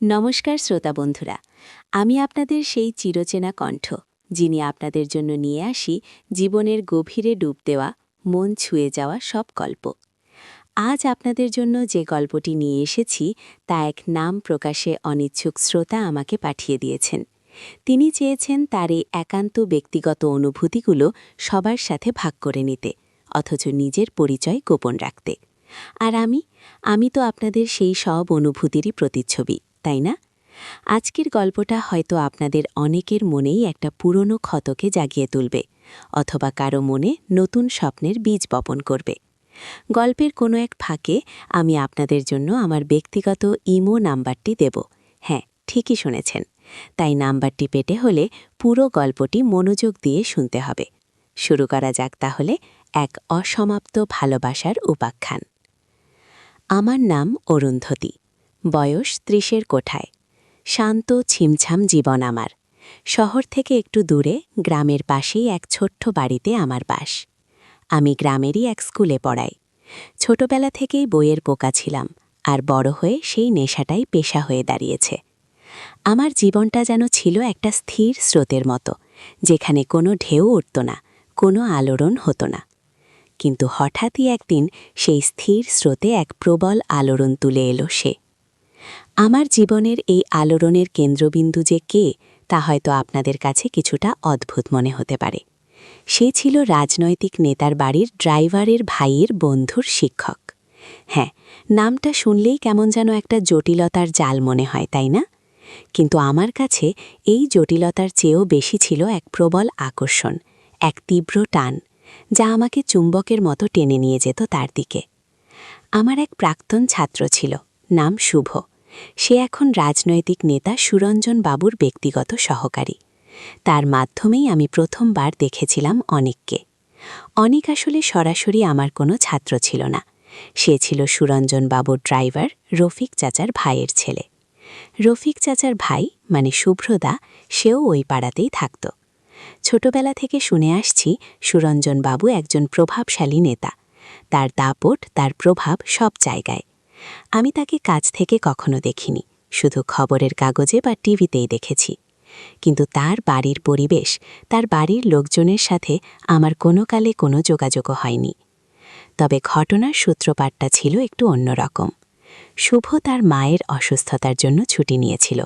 নমস্কার শ্রোতা বন্ধুরা, আমি আপনাদের সেই চিরচেনা কণ্ঠ, যিনি আপনাদের জন্য নিয়ে আসি জীবনের গভীরে ডুব দেওয়া, মন ছুঁয়ে যাওয়া সব গল্প। আজ আপনাদের জন্য যে গল্পটি নিয়ে এসেছি তা এক নাম প্রকাশে অনিচ্ছুক শ্রোতা আমাকে পাঠিয়ে দিয়েছেন। তিনি চেয়েছেন তার এই একান্ত ব্যক্তিগত অনুভূতিগুলো সবার সাথে ভাগ করে নিতে, অথচ নিজের পরিচয় গোপন রাখতে। আর আমি তো আপনাদের সেই সব অনুভূতিরই প্রতিচ্ছবি, তাই না? আজকের গল্পটা হয়তো আপনাদের অনেকের মনেই একটা পুরনো ক্ষতকে জাগিয়ে তুলবে, অথবা কারো মনে নতুন স্বপ্নের বীজ বপন করবে। গল্পের কোনো এক ফাঁকে আমি আপনাদের জন্য আমার ব্যক্তিগত ইমো নাম্বারটি দেব। হ্যাঁ, ঠিকই শুনেছেন। তাই নাম্বারটি পেতে হলে পুরো গল্পটি মনোযোগ দিয়ে শুনতে হবে। শুরু করা যাক তাহলে এক অসমাপ্ত ভালোবাসার উপাখ্যান। আমার নাম অরুন্ধতী, বয়স ৩০-এর কোঠায়। শান্ত ছিমছাম জীবন আমার। শহর থেকে একটু দূরে গ্রামের পাশেই এক ছোট্ট বাড়িতে আমার বাস। আমি গ্রামেরই এক স্কুলে পড়াই। ছোটবেলা থেকেই বইয়ের পোকা ছিলাম, আর বড় হয়ে সেই নেশাটাই পেশা হয়ে দাঁড়িয়েছে। আমার জীবনটা যেন ছিল একটা স্থির স্রোতের মতো, যেখানে কোনো ঢেউ উঠত না, কোনো আলোড়ন হতো না। কিন্তু হঠাৎই একদিন সেই স্থির স্রোতে এক প্রবল আলোড়ন তুলে এলো সে। আমার জীবনের এই আলোড়নের কেন্দ্রবিন্দু যে কে, তা হয়তো আপনাদের কাছে কিছুটা অদ্ভুত মনে হতে পারে। সে ছিল রাজনৈতিক নেতার বাড়ির ড্রাইভারের ভাইয়ের বন্ধুর শিক্ষক। হ্যাঁ, নামটা শুনলেই কেমন যেন একটা জটিলতার জাল মনে হয়, তাই না? কিন্তু আমার কাছে এই জটিলতার চেয়েও বেশি ছিল এক প্রবল আকর্ষণ, এক তীব্র টান, যা আমাকে চুম্বকের মতো টেনে নিয়ে যেত তার দিকে। আমার এক প্রাক্তন ছাত্র ছিল, নাম শুভ। সে এখন রাজনৈতিক নেতা সুরঞ্জন বাবুর ব্যক্তিগত সহকারী। তার মাধ্যমেই আমি প্রথমবার দেখেছিলাম অনিককে। অনিক আসলে সরাসরি আমার কোনো ছাত্র ছিল না। সে ছিল সুরঞ্জন বাবুর ড্রাইভার রফিক চাচার ভাইয়ের ছেলে। রফিক চাচার ভাই মানে শুভ্রদা, সেও ওই পাড়াতেই থাকত। ছোটবেলা থেকে শুনে আসছি সুরঞ্জন বাবু একজন প্রভাবশালী নেতা। তার দাপট, তার প্রভাব সব জায়গায়। আমি তাকে কাছ থেকে কখনো দেখিনি, শুধু খবরের কাগজে বা টিভিতেই দেখেছি। কিন্তু তার বাড়ির পরিবেশ, তার বাড়ির লোকজনের সাথে আমার কোনো কালে কোনো যোগাযোগও হয়নি। তবে ঘটনার সূত্রপাতটা ছিল একটু অন্যরকম। শুভ তার মায়ের অসুস্থতার জন্য ছুটি নিয়েছিল।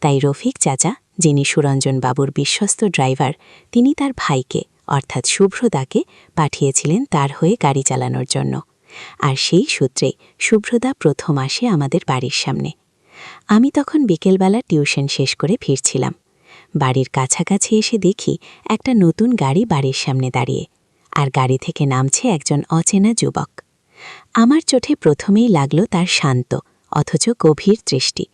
তাই রফিক চাচা, যিনি সুরঞ্জন বাবুর বিশ্বস্ত ড্রাইভার, তিনি তার ভাইকে অর্থাৎ শুভ্রদাকে পাঠিয়েছিলেন তার হয়ে গাড়ি চালানোর জন্য। আর সেই সূত্রে শুভ্রদা প্রথম আসে আমাদের বাড়ির সামনে। আমি তখন বিকেলবেলা টিউশন শেষ করে ফিরছিলাম। বাড়ির কাছাকাছি এসে দেখি একটা নতুন গাড়ি বাড়ির সামনে দাঁড়িয়ে, আর গাড়ি থেকে নামছে একজন অচেনা যুবক। আমার চোখে প্রথমেই লাগলো তার শান্ত অথচ গভীর দৃষ্টি,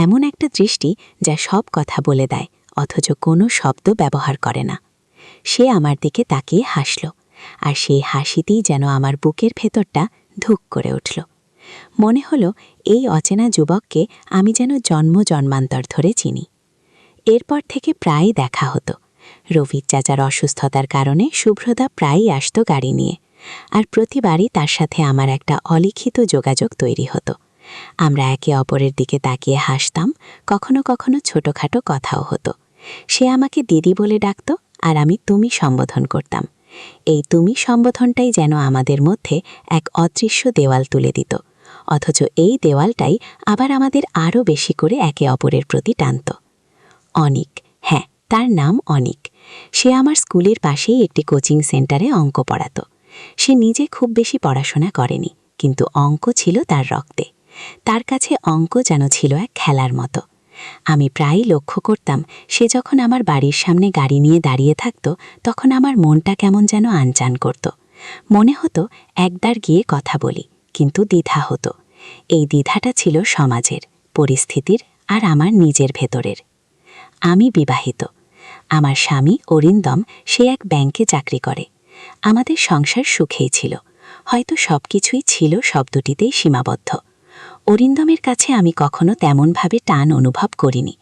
এমন একটা দৃষ্টি যা সব কথা বলে দেয় অথচ কোনো শব্দ ব্যবহার করে না। সে আমার দিকে তাকিয়ে হাসল, আর সেই হাসিতেই যেন আমার বুকের ভেতরটা ধুক করে উঠল। মনে হলো এই অচেনা যুবককে আমি যেন জন্ম জন্মান্তর ধরে চিনি। এরপর থেকে প্রায়ই দেখা হতো। রফিক চাচার অসুস্থতার কারণে শুভ্রদা প্রায়ই আসত গাড়ি নিয়ে, আর প্রতিবারই তার সাথে আমার একটা অলিখিত যোগাযোগ তৈরি হতো। আমরা একে অপরের দিকে তাকিয়ে হাসতাম, কখনো কখনো ছোটখাটো কথাও হতো। সে আমাকে দিদি বলে ডাকত, আর আমি তুমি সম্বোধন করতাম। এই তুমি সম্বোধনটাই যেন আমাদের মধ্যে এক অদৃশ্য দেওয়াল তুলে দিত, অথচ এই দেওয়ালটাই আবার আমাদের আরও বেশি করে একে অপরের প্রতি টানত। অনিক, হ্যাঁ, তার নাম অনিক। সে আমার স্কুলের পাশেই একটি কোচিং সেন্টারে অঙ্ক পড়াত। সে নিজে খুব বেশি পড়াশোনা করেনি, কিন্তু অঙ্ক ছিল তার রক্তে। তার কাছে অঙ্ক যেন ছিল এক খেলার মতো। আমি প্রায়ই লক্ষ্য করতাম, সে যখন আমার বাড়ির সামনে গাড়ি নিয়ে দাঁড়িয়ে থাকত, তখন আমার মনটা কেমন যেন আনচান করত। মনে হতো একবার গিয়ে কথা বলি, কিন্তু দ্বিধা হতো। এই দ্বিধাটা ছিল সমাজের, পরিস্থিতির আর আমার নিজের ভেতরের। আমি বিবাহিত। আমার স্বামী অরিন্দম, সে এক ব্যাংকে চাকরি করে। আমাদের সংসার সুখেই ছিল, হয়তো সবকিছুই ছিল শব্দটিতেই সীমাবদ্ধ। অরিন্দমের কাছে আমি কখনো তেমনভাবে টান অনুভব করিনি।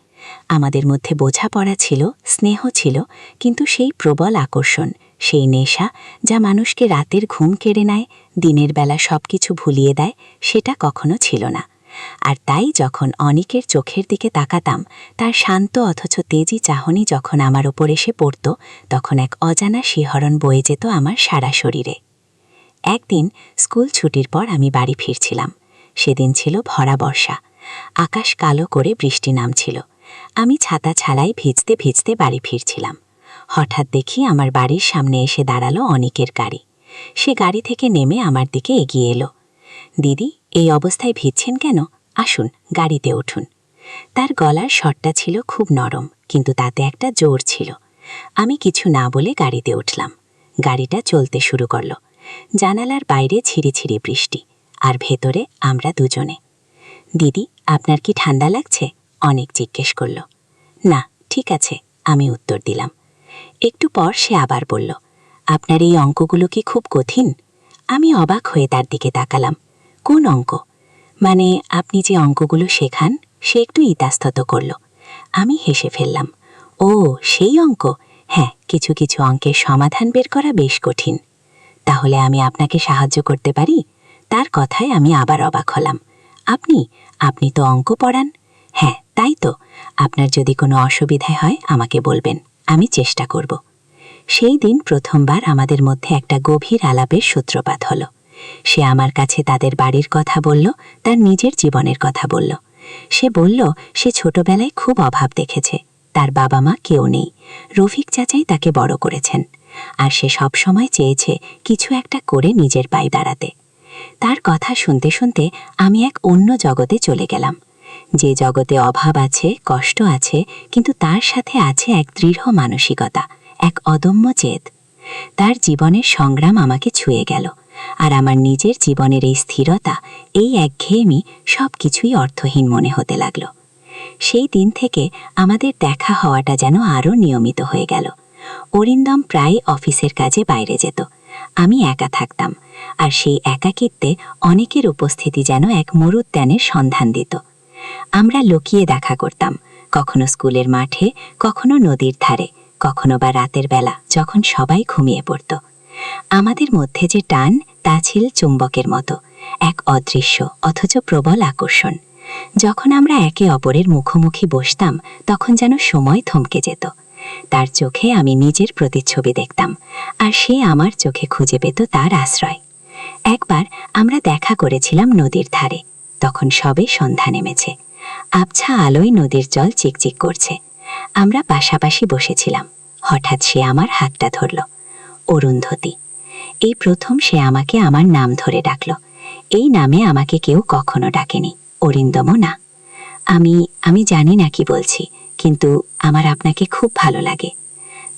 আমাদের মধ্যে বোঝাপড়া ছিল, স্নেহ ছিল, কিন্তু সেই প্রবল আকর্ষণ, সেই নেশা যা মানুষকে রাতের ঘুম কেড়ে নেয়, দিনের বেলা সবকিছু ভুলিয়ে দেয়, সেটা কখনো ছিল না। আর তাই যখন অনিকের চোখের দিকে তাকাতাম, তার শান্ত অথচ তেজি চাহনি যখন আমার ওপর এসে পড়ত, তখন এক অজানা শিহরণ বয়ে যেত আমার সারা শরীরে। একদিন স্কুল ছুটির পর আমি বাড়ি ফিরছিলাম। সেদিন ছিল ভরা বর্ষা। আকাশ কালো করে বৃষ্টি নামছিল। আমি ছাতা ছাড়াই ভিজতে ভিজতে বাড়ি ফিরছিলাম। হঠাৎ দেখি আমার বাড়ির সামনে এসে দাঁড়ালো অনিকের গাড়ি। সে গাড়ি থেকে নেমে আমার দিকে এগিয়ে এলো। দিদি, এই অবস্থায় ভিজছেন কেন? আসুন, গাড়িতে উঠুন। তার গলার স্বরটা ছিল খুব নরম, কিন্তু তাতে একটা জোর ছিল। আমি কিছু না বলে গাড়িতে উঠলাম। গাড়িটা চলতে শুরু করল। জানালার বাইরে ঝিরিঝিরি বৃষ্টি, আর ভেতরে আমরা দুজনে। দিদি, আপনার কি ঠান্ডা লাগছে? অনেক জিজ্ঞেস করল। না, ঠিক আছে, আমি উত্তর দিলাম। একটু পর সে আবার বলল, আপনার এই অঙ্কগুলো কি খুব কঠিন? আমি অবাক হয়ে তার দিকে তাকালাম। কোন অঙ্ক? মানে আপনি যে অঙ্কগুলো শেখান? সে একটু ইতস্তত করল। আমি হেসে ফেললাম। ও, সেই অঙ্ক? হ্যাঁ, কিছু কিছু অঙ্কের সমাধান বের করা বেশ কঠিন। তাহলে আমি আপনাকে সাহায্য করতে পারি? তার কথায় আমি আবার অবাক হলাম। আপনি আপনি তো অঙ্ক পড়ান। হ্যাঁ, তাই তো। আপনার যদি কোনো অসুবিধা হয় আমাকে বলবেন, আমি চেষ্টা করব। সেই দিন প্রথমবার আমাদের মধ্যে একটা গভীর আলাপের সূত্রপাত হলো। সে আমার কাছে তাদের বাড়ির কথা বলল, তার নিজের জীবনের কথা বলল। সে বলল সে ছোটবেলায় খুব অভাব দেখেছে। তার বাবা মা কেউ নেই। রফিক চাচাই তাকে বড় করেছেন। আর সে সবসময় চেয়েছে কিছু একটা করে নিজের পায়ে দাঁড়াতে। তার কথা শুনতে শুনতে আমি এক অন্য জগতে চলে গেলাম। যে জগতে অভাব আছে, কষ্ট আছে, কিন্তু তার সাথে আছে এক দৃঢ় মানসিকতা, এক অদম্য জেদ। তার জীবনের সংগ্রাম আমাকে ছুঁয়ে গেল। আর আমার নিজের জীবনের এই স্থিরতা, এই একঘেয়েমি, সব কিছুই অর্থহীন মনে হতে লাগল। সেই দিন থেকে আমাদের দেখা হওয়াটা যেন আরও নিয়মিত হয়ে গেল। অরিন্দম প্রায় অফিসের কাজে বাইরে যেত। আমি একা থাকতাম, আর সেই একাকিত্বে অনেকের উপস্থিতি যেন এক মরুদ্যানের সন্ধান দিত। আমরা লুকিয়ে দেখা করতাম, কখনো স্কুলের মাঠে, কখনো নদীর ধারে, কখনো বা রাতের বেলা যখন সবাই ঘুমিয়ে পড়ত। আমাদের মধ্যে যে টান, তা ছিল চুম্বকের মতো, এক অদৃশ্য অথচ প্রবল আকর্ষণ। যখন আমরা একে অপরের মুখোমুখি বসতাম, তখন যেন সময় থমকে যেত। তার চোখে আমি নিজের প্রতিচ্ছবি দেখতাম, আর সে আমার চোখে খুঁজে পেত তার আশ্রয়। একবার আমরা দেখা করেছিলাম নদীর ধারে। তখন সবে সন্ধ্যা নেমেছে। আবছা আলোয় নদীর জল চিকচিক করছে। আমরা পাশাপাশি বসেছিলাম। হঠাৎ সে আমার হাতটা ধরল। অরুন্ধতী। এই প্রথম সে আমাকে আমার নাম ধরে ডাকল। এই নামে আমাকে কেউ কখনো ডাকেনি, অরিন্দমও না। আমি জানি না কি বলছি, কিন্তু আমার আপনাকে খুব ভালো লাগে।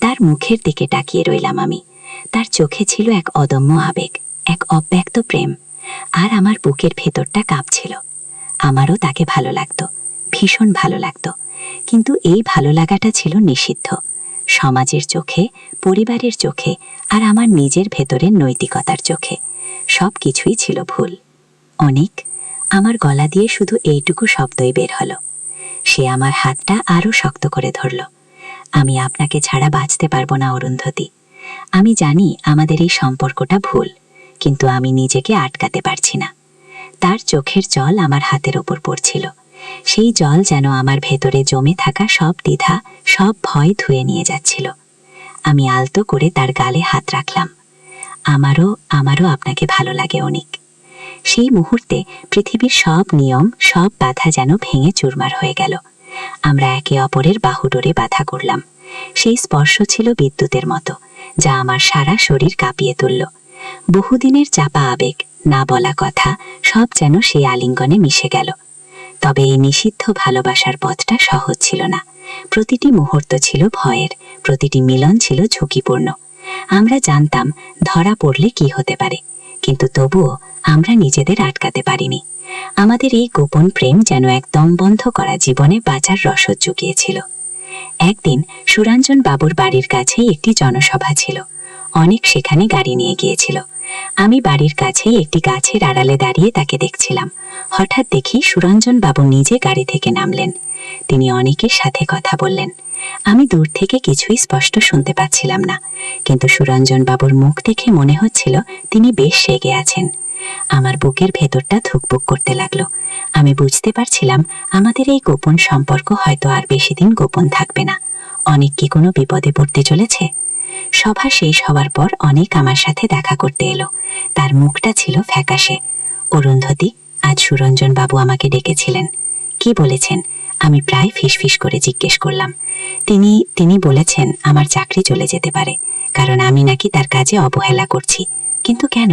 তার মুখের দিকে তাকিয়ে রইলাম আমি। তার চোখে ছিল এক অদম্য আবেগ, এক অব্যক্ত প্রেম। আর আমার বুকের ভেতরটা কাঁপছিল। আমারও তাকে ভালো লাগতো, ভীষণ ভালো লাগতো। কিন্তু এই ভালো লাগাটা ছিল নিষিদ্ধ। সমাজের চোখে, পরিবারের চোখে, আর আমার নিজের ভেতরের নৈতিকতার চোখে সব কিছুই ছিল ভুল। অনেক, আমার গলা দিয়ে শুধু এইটুকু শব্দই বের হলো। সে আমার হাতটা আরো শক্ত করে ধরল। আমি আপনাকে ছাড়া বাঁচতে পারবো না অরুন্ধতী। আমি জানি আমাদের এই সম্পর্কটা ভুল, কিন্তু আমি নিজেকে আটকাতে পারছি না। তার চোখের জল আমার হাতের ওপর পড়ছিল। সেই জল যেন আমার ভেতরে জমে থাকা সব দ্বিধা, সব ভয় ধুয়ে নিয়ে যাচ্ছিল। আমি আলতো করে তার গালে হাত রাখলাম। আমারও আপনাকে ভালো লাগে অনেক। সেই মুহূর্তে পৃথিবীর সব নিয়ম, সব বাধা যেন ভেঙে চুরমার হয়ে গেল। আমরা একে অপরের বাহুডোরে বাধা করলাম। সেই স্পর্শ ছিল বিদ্যুতের মতো, যা আমার সারা শরীর কাঁপিয়ে তুলল। বহুদিনের চাপা আবেগ, না বলা কথা, সব যেন সেই আলিঙ্গনে মিশে গেল। তবে এই নিষিদ্ধ ভালোবাসার পথটা সহজ ছিল না। প্রতিটি মুহূর্ত ছিল ভয়ের, প্রতিটি মিলন ছিল ঝুঁকিপূর্ণ। আমরা জানতাম ধরা পড়লে কি হতে পারে, কিন্তু তবুও আমরা নিজেদের আটকাতে পারিনি। আমাদের এই গোপন প্রেম যেন এক দম বন্ধ করা জীবনে বাঁচার রসদ জুগিয়েছিল। একদিন সুরঞ্জন বাবুর বাড়ির কাছেই একটি জনসভা ছিল। অনেক সেখানে গাড়ি নিয়ে গিয়েছিল। আমি বাড়ির কাছেই একটি গাছের আড়ালে দাঁড়িয়ে তাকে দেখছিলাম। হঠাৎ দেখি সুরঞ্জন বাবু নিজে গাড়ি থেকে নামলেন। তিনি অনেকের সাথে কথা বললেন। আমি দূর থেকে কিছুই স্পষ্ট শুনতে পাচ্ছিলাম না, কিন্তু সুরঞ্জন বাবুর মুখ দেখে মনে হচ্ছিল তিনি বেশ রেগে আছেন। আমার বুকের ভেতরটা ধুকপুক করতে লাগলো। আমি বুঝতে পারছিলাম আমাদের এই গোপন সম্পর্ক হয়তো আর বেশি দিন গোপন থাকবে না। অনেক কি কোনো বিপদে পড়তে চলেছে? সভা শেষ হওয়ার পর অনেক আমার সাথে দেখা করতে এলো। তার মুখটা ছিল ফ্যাকাশে। অরুন্ধতী, আজ সুরঞ্জন বাবু আমাকে ডেকেছিলেন। কি বলেছেন? আমি প্রায় ফিসফিস করে জিজ্ঞেস করলাম। তিনি বলেছেন আমার চাকরি চলে যেতে পারে, কারণ আমি নাকি তার কাজে অবহেলা করছি। কিন্তু কেন?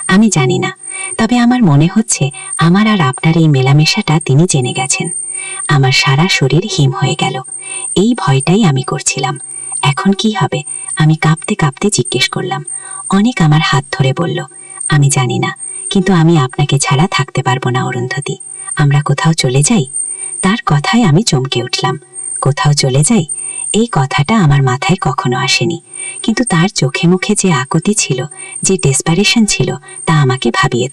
আমি জানি না, তবে আমার মনে হচ্ছে আমার আর আপনার এই মেলামেশাটা তিনি জেনে গেছেন। আমার সারা শরীর হিম হয়ে গেল। এই ভয়টাই আমি করছিলাম। এখন কি হবে? আমি কাঁপতে কাঁপতে জিজ্ঞেস করলাম। অনেক আমার হাত ধরে বলল, আমি জানি না, কিন্তু আমি আপনাকে ছাড়া থাকতে পারবো না অরুন্ধতী। আমরা কোথাও চলে যাই। তার কথায় আমি চমকে উঠলাম। কোথাও চলে যাই? এই কথাটা আমার মাথায় কখনো আসেনি, কিন্তু তার চোখে মুখে যে আকুতি ছিল, যে ডেসপারেশন ছিল, তা আমাকে ভাবিয়ে